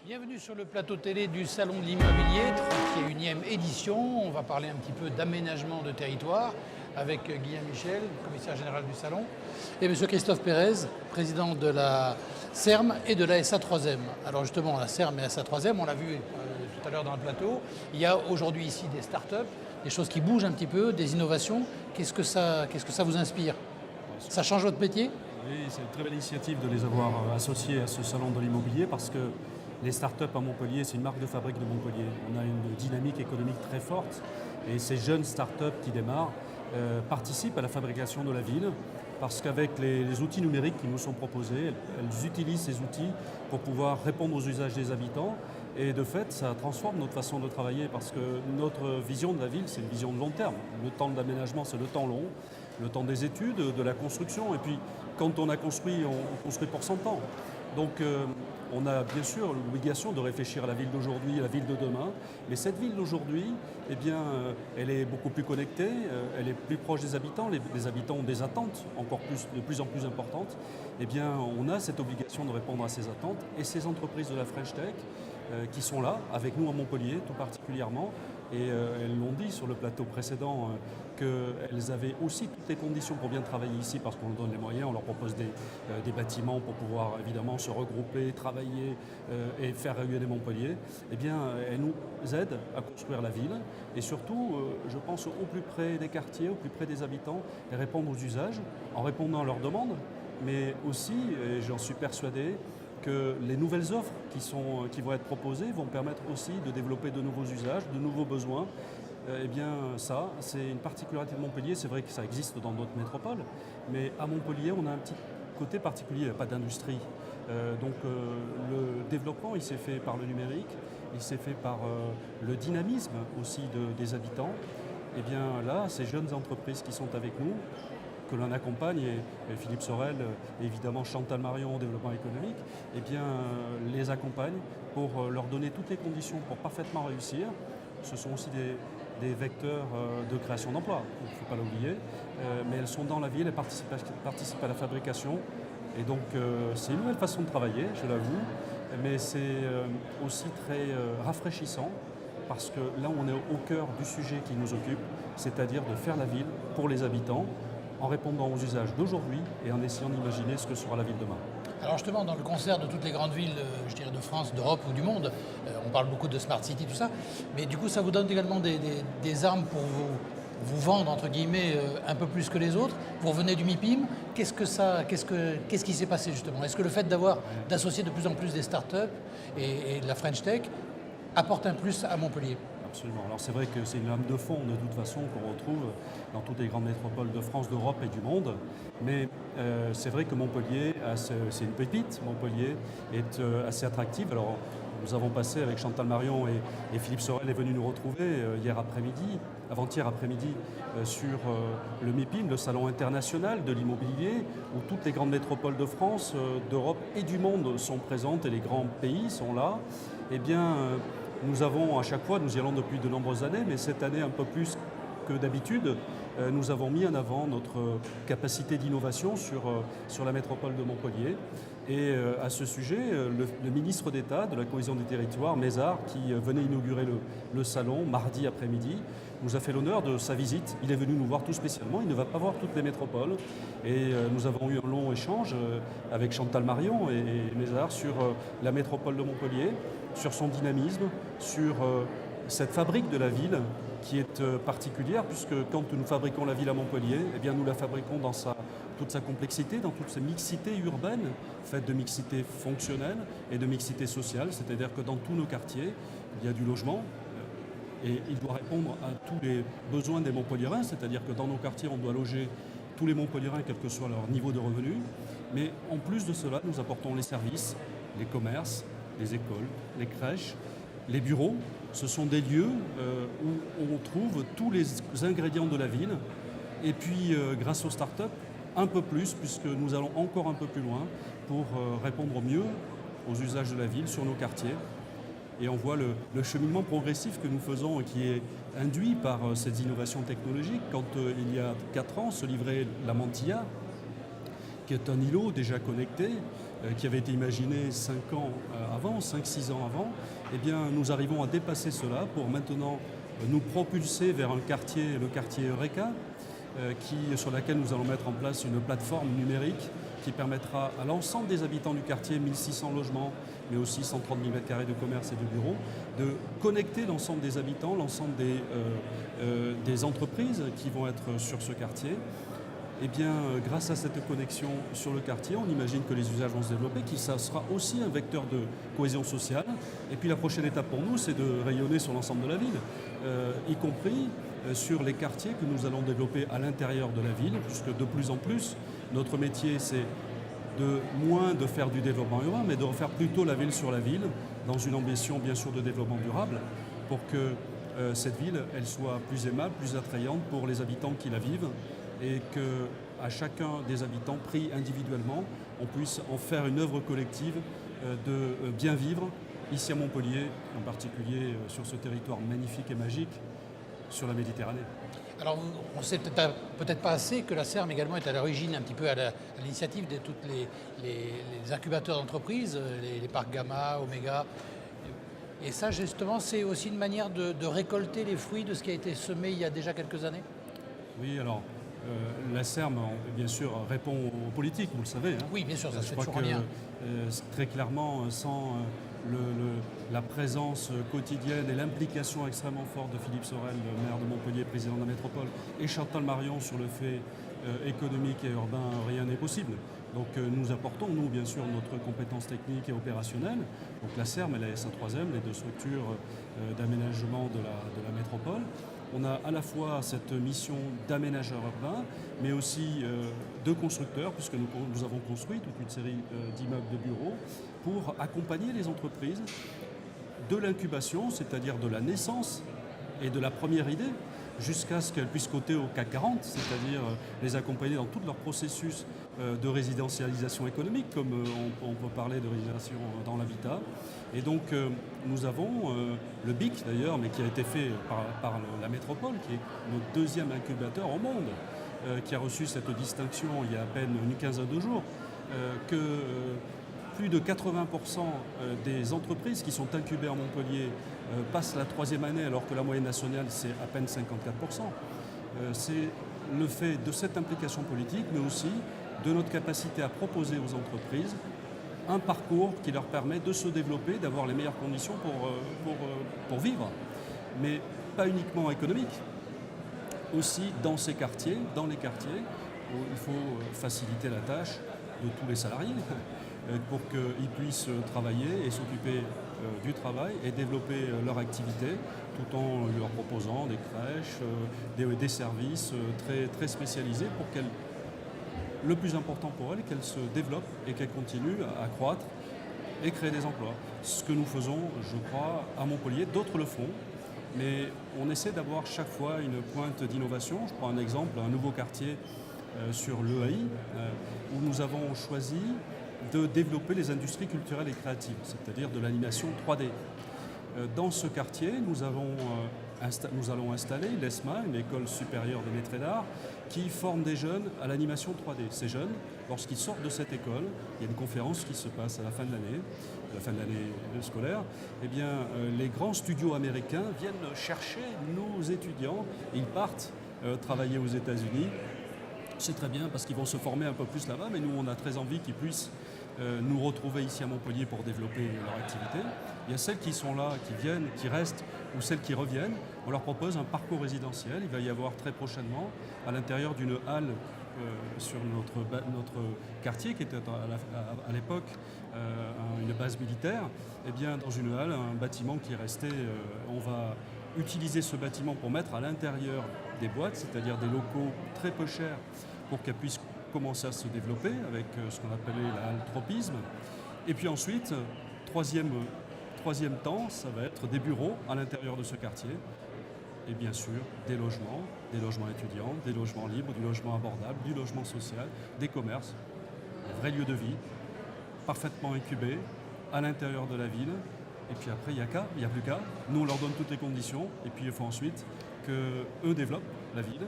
Bienvenue sur le plateau télé du Salon de l'Immobilier, 31e édition. On va parler un petit peu d'aménagement de territoire avec Guillaume Michel, commissaire général du Salon, et M. Christophe Pérez, président de la CERM et de la SA3M. Alors justement, la CERM et la SA3M, on l'a vu tout à l'heure dans le plateau, il y a aujourd'hui ici des start-up, des choses qui bougent un petit peu, des innovations. Qu'est-ce que ça vous inspire? Ça change votre métier? Oui, c'est une très belle initiative de les avoir associés à ce salon de l'immobilier parce que les startups à Montpellier, c'est une marque de fabrique de Montpellier. On a une dynamique économique très forte et ces jeunes startups qui démarrent participent à la fabrication de la ville parce qu'avec les outils numériques qui nous sont proposés, elles utilisent ces outils pour pouvoir répondre aux usages des habitants. Et de fait, ça transforme notre façon de travailler parce que notre vision de la ville, c'est une vision de long terme. Le temps de l'aménagement, c'est le temps long, le temps des études, de la construction. Et puis, quand on a construit, on construit pour 100 ans. Donc, on a bien sûr l'obligation de réfléchir à la ville d'aujourd'hui et à la ville de demain. Mais cette ville d'aujourd'hui, eh bien, elle est beaucoup plus connectée, elle est plus proche des habitants. Les habitants ont des attentes de plus en plus importantes. Eh bien, on a cette obligation de répondre à ces attentes. Et ces entreprises de la French Tech, qui sont là, avec nous à Montpellier tout particulièrement. Et elles l'ont dit sur le plateau précédent qu'elles avaient aussi toutes les conditions pour bien travailler ici parce qu'on leur donne les moyens, on leur propose des bâtiments pour pouvoir évidemment se regrouper, travailler et faire rayonner Montpellier. Eh bien, elles nous aident à construire la ville et surtout, je pense, au plus près des quartiers, au plus près des habitants et répondre aux usages en répondant à leurs demandes, mais aussi, et j'en suis persuadé, que les nouvelles offres qui vont être proposées vont permettre aussi de développer de nouveaux usages, de nouveaux besoins. Eh bien ça, c'est une particularité de Montpellier, c'est vrai que ça existe dans d'autres métropoles, mais à Montpellier, on a un petit côté particulier, il n'y a pas d'industrie. Le développement, il s'est fait par le numérique, il s'est fait par le dynamisme aussi des habitants. Eh bien là, ces jeunes entreprises qui sont avec nous, que l'on accompagne, et Philippe Sorel, et évidemment Chantal Marion au développement économique, eh bien, les accompagne pour leur donner toutes les conditions pour parfaitement réussir. Ce sont aussi des vecteurs de création d'emplois, il ne faut pas l'oublier, mais elles sont dans la ville, elles participent à la fabrication, et donc c'est une nouvelle façon de travailler, je l'avoue, mais c'est aussi très rafraîchissant, parce que là on est au cœur du sujet qui nous occupe, c'est-à-dire de faire la ville pour les habitants, en répondant aux usages d'aujourd'hui et en essayant d'imaginer ce que sera la ville demain. Alors justement, dans le concert de toutes les grandes villes, je dirais de France, d'Europe ou du monde, on parle beaucoup de Smart City, tout ça, mais du coup ça vous donne également des armes pour vous vendre, entre guillemets, un peu plus que les autres. Vous revenez du MIPIM, qu'est-ce qui s'est passé justement? Est-ce que le fait d'associer de plus en plus des startups et de la French Tech apporte un plus à Montpellier? Absolument. Alors c'est vrai que c'est une lame de fond de toute façon qu'on retrouve dans toutes les grandes métropoles de France, d'Europe et du monde. Mais c'est vrai que Montpellier, c'est une pépite. Montpellier est assez attractive. Alors nous avons passé avec Chantal Marion et Philippe Sorel est venu nous retrouver avant-hier après-midi, sur le MIPIM, le Salon international de l'immobilier, où toutes les grandes métropoles de France, d'Europe et du monde sont présentes et les grands pays sont là. Eh bien, nous avons à chaque fois, nous y allons depuis de nombreuses années, mais cette année un peu plus que d'habitude, nous avons mis en avant notre capacité d'innovation sur la métropole de Montpellier. Et à ce sujet, le ministre d'État de la Cohésion des Territoires, Mézard, qui venait inaugurer le salon mardi après-midi, nous a fait l'honneur de sa visite. Il est venu nous voir tout spécialement, il ne va pas voir toutes les métropoles. Et nous avons eu un long échange avec Chantal Marion et Mézard sur la métropole de Montpellier, sur son dynamisme, sur cette fabrique de la ville qui est particulière, puisque quand nous fabriquons la ville à Montpellier, eh bien nous la fabriquons dans toute sa complexité, dans toute sa mixité urbaine, faite de mixité fonctionnelle et de mixité sociale, c'est-à-dire que dans tous nos quartiers, il y a du logement, et il doit répondre à tous les besoins des Montpelliérains, c'est-à-dire que dans nos quartiers, on doit loger tous les Montpelliérains, quel que soit leur niveau de revenu, mais en plus de cela, nous apportons les services, les commerces, les écoles, les crèches, les bureaux. Ce sont des lieux où on trouve tous les ingrédients de la ville. Et puis, grâce aux startups, un peu plus, puisque nous allons encore un peu plus loin pour répondre au mieux aux usages de la ville sur nos quartiers. Et on voit le cheminement progressif que nous faisons et qui est induit par ces innovations technologiques. Quand il y a 4 ans se livrait la Mantilla, qui est un îlot déjà connecté, qui avait été imaginé 5 ans avant, 5-6 ans avant, eh bien, nous arrivons à dépasser cela pour maintenant nous propulser vers un quartier, le quartier Eureka, sur laquelle nous allons mettre en place une plateforme numérique qui permettra à l'ensemble des habitants du quartier, 1600 logements, mais aussi 130 000 m² de commerce et de bureaux, de connecter l'ensemble des habitants, l'ensemble des entreprises qui vont être sur ce quartier. Eh bien, grâce à cette connexion sur le quartier, on imagine que les usages vont se développer, que ça sera aussi un vecteur de cohésion sociale. Et puis la prochaine étape pour nous, c'est de rayonner sur l'ensemble de la ville, y compris sur les quartiers que nous allons développer à l'intérieur de la ville, puisque de plus en plus, notre métier, c'est moins de faire du développement urbain, mais de refaire plutôt la ville sur la ville, dans une ambition bien sûr de développement durable, pour que cette ville, elle soit plus aimable, plus attrayante pour les habitants qui la vivent, et qu'à chacun des habitants, pris individuellement, on puisse en faire une œuvre collective de bien vivre, ici à Montpellier, en particulier sur ce territoire magnifique et magique, sur la Méditerranée. Alors, on ne sait peut-être pas assez que la CERM également est à l'origine, un petit peu à l'initiative de tous les incubateurs d'entreprises, les parcs Gamma, Oméga. Et ça, justement, c'est aussi une manière de récolter les fruits de ce qui a été semé il y a déjà quelques années? Oui, alors, la CERM, bien sûr, répond aux politiques, vous le savez. Hein. Oui, bien sûr, ça se fait toujours que, bien. Très clairement, sans la présence quotidienne et l'implication extrêmement forte de Philippe Sorel, le maire de Montpellier, président de la métropole, et Chantal Marion sur le fait économique et urbain, rien n'est possible. Donc nous apportons, nous, bien sûr, notre compétence technique et opérationnelle. Donc la CERM, elle est SA3M, les deux structures d'aménagement de la métropole. On a à la fois cette mission d'aménageur urbain, mais aussi de constructeurs, puisque nous avons construit toute une série d'immeubles de bureaux pour accompagner les entreprises de l'incubation, c'est-à-dire de la naissance et de la première idée, jusqu'à ce qu'elles puissent coter au CAC 40, c'est-à-dire les accompagner dans tout leur processus de résidentialisation économique, comme on peut parler de résidentialisation dans l'habitat. Et donc nous avons le BIC d'ailleurs, mais qui a été fait par la métropole, qui est notre deuxième incubateur au monde, qui a reçu cette distinction il y a à peine une quinzaine de jours, que plus de 80% des entreprises qui sont incubées à Montpellier passent la 3e année, alors que la moyenne nationale, c'est à peine 54%. C'est le fait de cette implication politique, mais aussi de notre capacité à proposer aux entreprises un parcours qui leur permet de se développer, d'avoir les meilleures conditions pour vivre, mais pas uniquement économique, aussi dans ces quartiers, dans les quartiers où il faut faciliter la tâche de tous les salariés pour qu'ils puissent travailler et s'occuper du travail et développer leur activité tout en leur proposant des crèches, des services très, très spécialisés pour qu'elles, le plus important pour elles, qu'elles se développent et qu'elles continuent à croître et créer des emplois. Ce que nous faisons, je crois, à Montpellier, d'autres le font, mais on essaie d'avoir chaque fois une pointe d'innovation. Je prends un exemple, un nouveau quartier sur l'EAI, où nous avons choisi de développer les industries culturelles et créatives, c'est-à-dire de l'animation 3D. Dans ce quartier, nous allons installer l'ESMA, une école supérieure des métiers d'art, qui forme des jeunes à l'animation 3D. Ces jeunes, lorsqu'ils sortent de cette école, il y a une conférence qui se passe à la fin de l'année scolaire, eh bien, les grands studios américains viennent chercher nos étudiants, et ils partent travailler aux États-Unis. C'est très bien parce qu'ils vont se former un peu plus là-bas, mais nous, on a très envie qu'ils puissent nous retrouver ici à Montpellier pour développer leur activité. Il y a celles qui sont là, qui viennent, qui restent, ou celles qui reviennent. On leur propose un parcours résidentiel. Il va y avoir très prochainement, à l'intérieur d'une halle sur notre quartier, qui était à l'époque une base militaire, eh bien, dans une halle, un bâtiment qui est resté, on va utiliser ce bâtiment pour mettre à l'intérieur des boîtes, c'est-à-dire des locaux très peu chers, pour qu'elles puissent commencer à se développer avec ce qu'on appelait la halle tropisme. Et puis ensuite, troisième temps, ça va être des bureaux à l'intérieur de ce quartier. Et bien sûr, des logements étudiants, des logements libres, du logement abordable, du logement social, des commerces, un vrai lieu de vie, parfaitement incubé, à l'intérieur de la ville. Et puis après, il n'y a plus qu'à. Nous, on leur donne toutes les conditions. Et puis, il faut ensuite qu'eux développent la ville.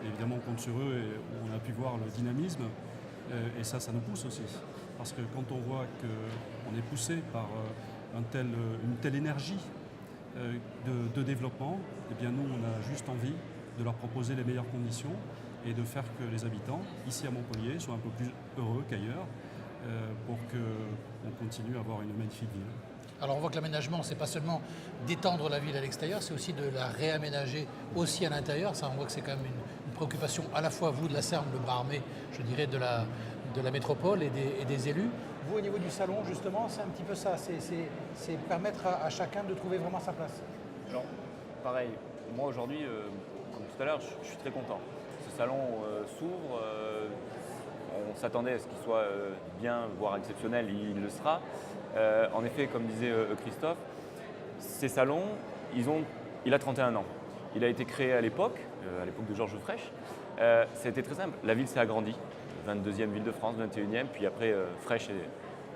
Et évidemment, on compte sur eux et on a pu voir le dynamisme Et ça nous pousse aussi. Parce que quand on voit qu'on est poussé par une telle énergie de développement, eh bien nous, on a juste envie de leur proposer les meilleures conditions et de faire que les habitants, ici à Montpellier, soient un peu plus heureux qu'ailleurs pour qu'on continue à avoir une magnifique ville. Alors on voit que l'aménagement, c'est pas seulement d'étendre la ville à l'extérieur, c'est aussi de la réaménager aussi à l'intérieur. Ça, on voit que c'est quand même une préoccupation à la fois, vous, de la Serme, le bras armé, je dirais, de la métropole et des élus. Vous, au niveau du salon, justement, c'est un petit peu ça, c'est permettre à chacun de trouver vraiment sa place. Alors, pareil, moi aujourd'hui, comme tout à l'heure, je suis très content. Ce salon s'ouvre, on s'attendait à ce qu'il soit bien, voire exceptionnel, il le sera. En effet, comme disait Christophe, ces salons, il a 31 ans. Il a été créé à l'époque de Georges Frêche. Ça a été très simple. La ville s'est agrandie, 22e ville de France, 21e, puis après Frêche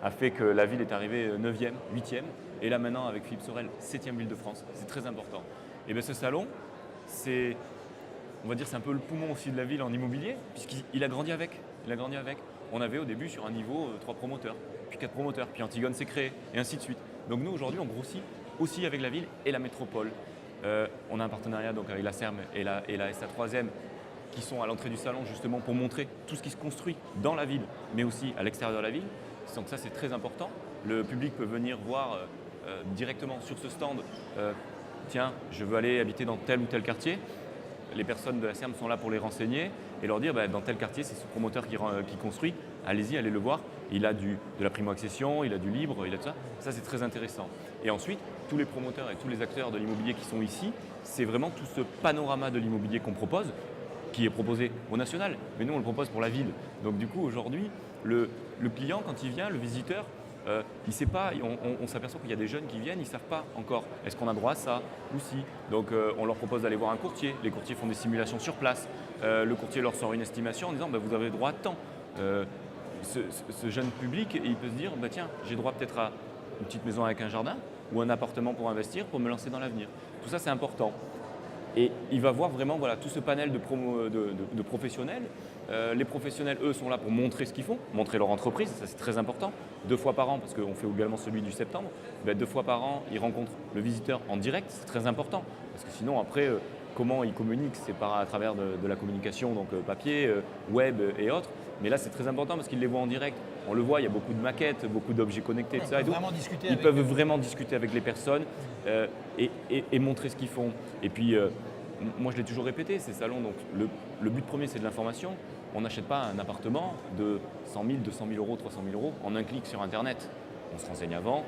a fait que la ville est arrivée 9e, 8e, et là maintenant avec Philippe Sorel, 7e ville de France. C'est très important. Et bien ce salon, on va dire c'est un peu le poumon aussi de la ville en immobilier, puisqu'il a grandi avec. On avait au début sur un niveau 3 promoteurs, puis 4 promoteurs, puis Antigone s'est créé, et ainsi de suite. Donc nous aujourd'hui on grossit aussi avec la ville et la métropole. On a un partenariat donc avec la Serme et la SA3M qui sont à l'entrée du salon justement pour montrer tout ce qui se construit dans la ville, mais aussi à l'extérieur de la ville. Donc ça c'est très important. Le public peut venir voir directement sur ce stand, tiens, je veux aller habiter dans tel ou tel quartier. Les personnes de la Serme sont là pour les renseigner et leur dire dans tel quartier, c'est ce promoteur qui construit, allez-y, allez le voir. Il a de la primo-accession, il a du libre, il a tout ça. Ça, c'est très intéressant. Et ensuite, tous les promoteurs et tous les acteurs de l'immobilier qui sont ici, c'est vraiment tout ce panorama de l'immobilier qu'on propose, qui est proposé au national, mais nous, on le propose pour la ville. Donc du coup, aujourd'hui, le client, quand il vient, le visiteur, il ne sait pas, on s'aperçoit qu'il y a des jeunes qui viennent, ils ne savent pas encore, est-ce qu'on a droit à ça ou si. Donc on leur propose d'aller voir un courtier, les courtiers font des simulations sur place, le courtier leur sort une estimation en disant vous avez droit à tant. Ce jeune public, il peut se dire tiens, j'ai droit peut-être à une petite maison avec un jardin ou un appartement pour investir, pour me lancer dans l'avenir. Tout ça c'est important. Et il va voir vraiment tout ce panel de professionnels. Les professionnels, eux, sont là pour montrer ce qu'ils font, montrer leur entreprise, ça c'est très important. 2 fois par an, parce qu'on fait également celui du septembre, 2 fois par an, ils rencontrent le visiteur en direct, c'est très important. Parce que sinon, après, comment ils communiquent, c'est à travers de la communication, donc papier, web et autres. Mais là, c'est très important parce qu'ils les voient en direct. On le voit, il y a beaucoup de maquettes, beaucoup d'objets connectés, tout ça. Ils peuvent vraiment discuter avec les personnes et montrer ce qu'ils font. Et puis, moi, je l'ai toujours répété, ces salons, donc le but premier, c'est de l'information. On n'achète pas un appartement de 100 000, 200 000 euros, 300 000 euros en un clic sur Internet. On se renseigne avant,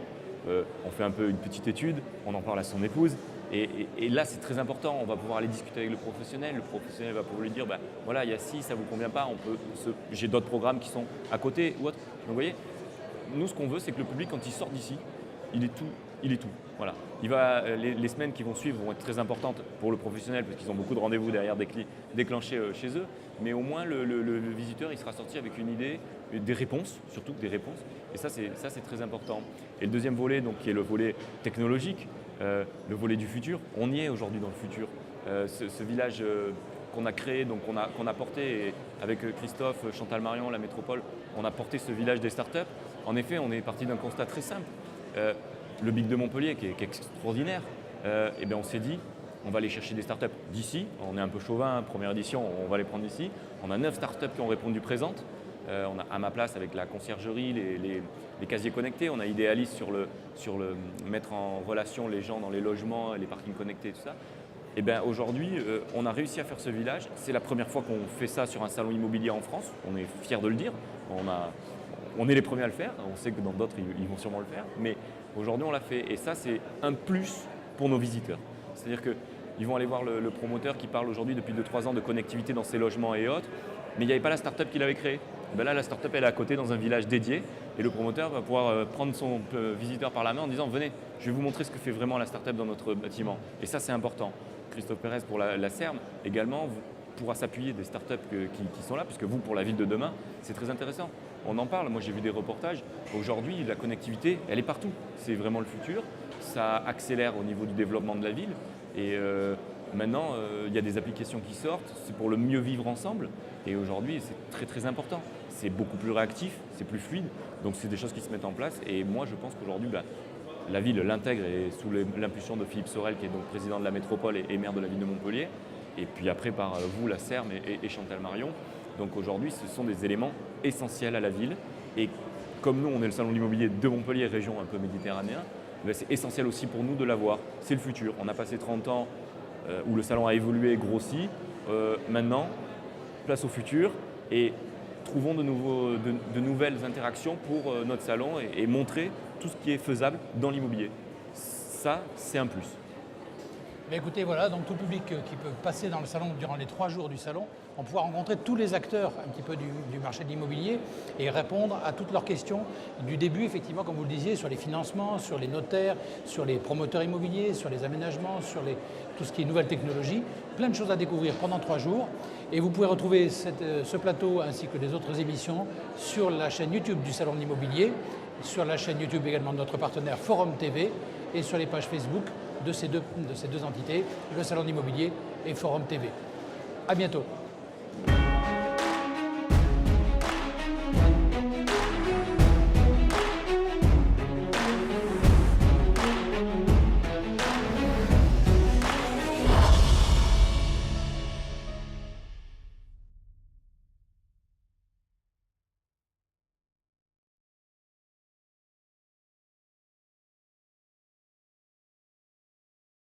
on fait un peu une petite étude, on en parle à son épouse. Et là, c'est très important. On va pouvoir aller discuter avec le professionnel. Le professionnel va pouvoir lui dire, voilà, il y a ci, ça ne vous convient pas. J'ai d'autres programmes qui sont à côté ou autre. Donc, vous voyez, nous, ce qu'on veut, c'est que le public, quand il sort d'ici, il est tout. Voilà. Les semaines qui vont suivre vont être très importantes pour le professionnel parce qu'ils ont beaucoup de rendez-vous derrière déclenchés chez eux. Mais au moins, le visiteur, il sera sorti avec une idée, des réponses, surtout des réponses. Et ça, c'est très important. Et le deuxième volet, donc, qui est le volet technologique, le volet du futur, on y est aujourd'hui dans le futur. Ce village qu'on a créé, donc qu'on a porté et avec Christophe, Chantal Marion, la métropole, on a porté ce village des startups. En effet, on est parti d'un constat très simple. Le Big de Montpellier, qui est extraordinaire, et bien on s'est dit, on va aller chercher des startups d'ici. On est un peu chauvin, première édition, on va les prendre d'ici. On a 9 startups qui ont répondu présentes. On a à ma place avec la conciergerie, les casiers connectés. On a Idealis sur le mettre en relation les gens dans les logements, les parkings connectés, tout ça. Et bien aujourd'hui, on a réussi à faire ce village. C'est la première fois qu'on fait ça sur un salon immobilier en France. On est fiers de le dire. On est les premiers à le faire. On sait que dans d'autres, ils vont sûrement le faire. Mais aujourd'hui, on l'a fait. Et ça, c'est un plus pour nos visiteurs. C'est-à-dire qu'ils vont aller voir le promoteur qui parle aujourd'hui depuis 2-3 ans de connectivité dans ses logements et autres. Mais il n'y avait pas la start-up qu'il avait créée. Ben là, la start-up, elle est à côté dans un village dédié. Et le promoteur va pouvoir prendre son visiteur par la main en disant « Venez, je vais vous montrer ce que fait vraiment la start-up dans notre bâtiment. » Et ça, c'est important. Christophe Pérez pour la Serme également pourra s'appuyer des startups qui sont là, puisque vous, pour la ville de demain, c'est très intéressant. On en parle, moi j'ai vu des reportages. Aujourd'hui, la connectivité, elle est partout. C'est vraiment le futur. Ça accélère au niveau du développement de la ville. Et maintenant, il y a des applications qui sortent. C'est pour le mieux vivre ensemble. Et aujourd'hui, c'est très très important. c'est beaucoup plus réactif, c'est plus fluide. Donc c'est des choses qui se mettent en place. Et moi, je pense qu'aujourd'hui, la ville l'intègre et sous l'impulsion de Philippe Sorel, qui est donc président de la métropole et maire de la ville de Montpellier. Et puis après par vous, la CERM et Chantal Marion. Donc aujourd'hui, ce sont des éléments essentiels à la ville. Et comme nous, on est le salon de l'immobilier de Montpellier, région un peu méditerranéen, c'est essentiel aussi pour nous de l'avoir. C'est le futur. On a passé 30 ans où le salon a évolué, grossi. Maintenant, place au futur et trouvons de nouvelles interactions pour notre salon et montrer tout ce qui est faisable dans l'immobilier. Ça, c'est un plus. Mais écoutez, voilà, donc tout public qui peut passer dans le salon durant les 3 jours du salon, on pourra rencontrer tous les acteurs un petit peu du marché de l'immobilier et répondre à toutes leurs questions du début, effectivement, comme vous le disiez, sur les financements, sur les notaires, sur les promoteurs immobiliers, sur les aménagements, sur tout ce qui est nouvelles technologies. Plein de choses à découvrir pendant 3 jours. Et vous pouvez retrouver ce plateau ainsi que les autres émissions sur la chaîne YouTube du Salon de l'Immobilier, sur la chaîne YouTube également de notre partenaire Forum TV et sur les pages Facebook de ces deux entités, le Salon de l'Immobilier et Forum TV. À bientôt.